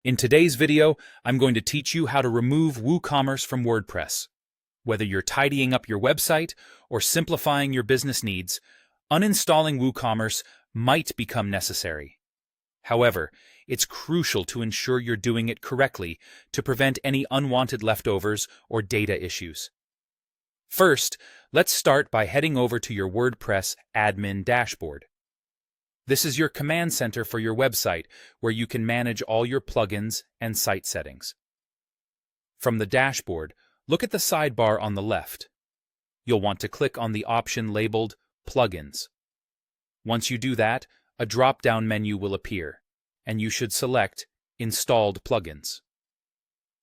In today's video, I'm going to teach you how to remove WooCommerce from WordPress. Whether you're tidying up your website or simplifying your business needs, uninstalling WooCommerce might become necessary. However, it's crucial to ensure you're doing it correctly to prevent any unwanted leftovers or data issues. First, let's start by heading over to your WordPress admin dashboard. This is your command center for your website, where you can manage all your plugins and site settings. From the dashboard, look at the sidebar on the left. You'll want to click on the option labeled Plugins. Once you do that, a drop-down menu will appear, and you should select Installed Plugins.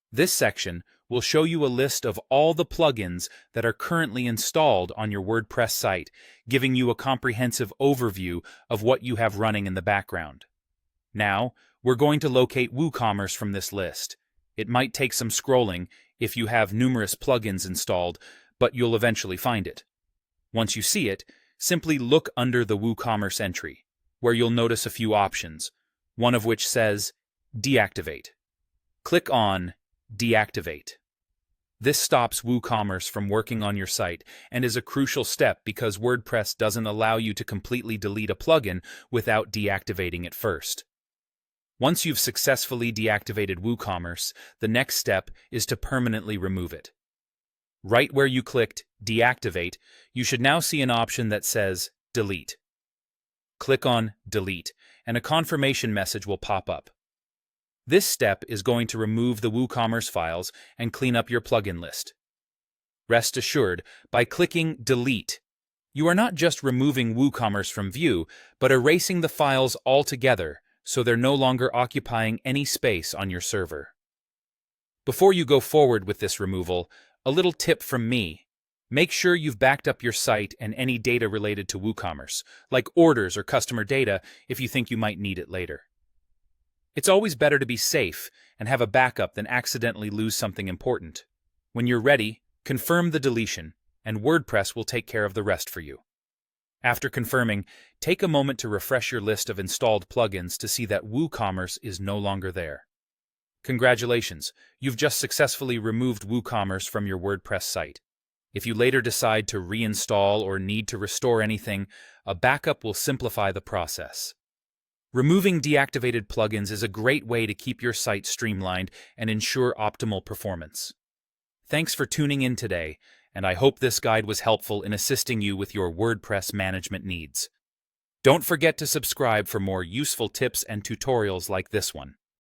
This section will show you a list of all the plugins that are currently installed on your WordPress site, giving you a comprehensive overview of what you have running in the background. Now, we're going to locate WooCommerce from this list. It might take some scrolling if you have numerous plugins installed, but you'll eventually find it. Once you see it, simply look under the WooCommerce entry, where you'll notice a few options, one of which says Deactivate. Click on Deactivate. This stops WooCommerce from working on your site and is a crucial step because WordPress doesn't allow you to completely delete a plugin without deactivating it first. Once you've successfully deactivated WooCommerce, the next step is to permanently remove it. Right where you clicked Deactivate, you should now see an option that says Delete. Click on Delete, and a confirmation message will pop up. This step is going to remove the WooCommerce files and clean up your plugin list. Rest assured, by clicking Delete, you are not just removing WooCommerce from view, but erasing the files altogether so they're no longer occupying any space on your server. Before you go forward with this removal, a little tip from me. Make sure you've backed up your site and any data related to WooCommerce, like orders or customer data, if you think you might need it later. It's always better to be safe and have a backup than accidentally lose something important. When you're ready, confirm the deletion, and WordPress will take care of the rest for you. After confirming, take a moment to refresh your list of installed plugins to see that WooCommerce is no longer there. Congratulations, you've just successfully removed WooCommerce from your WordPress site. If you later decide to reinstall or need to restore anything, a backup will simplify the process. Removing deactivated plugins is a great way to keep your site streamlined and ensure optimal performance. Thanks for tuning in today, and I hope this guide was helpful in assisting you with your WordPress management needs. Don't forget to subscribe for more useful tips and tutorials like this one.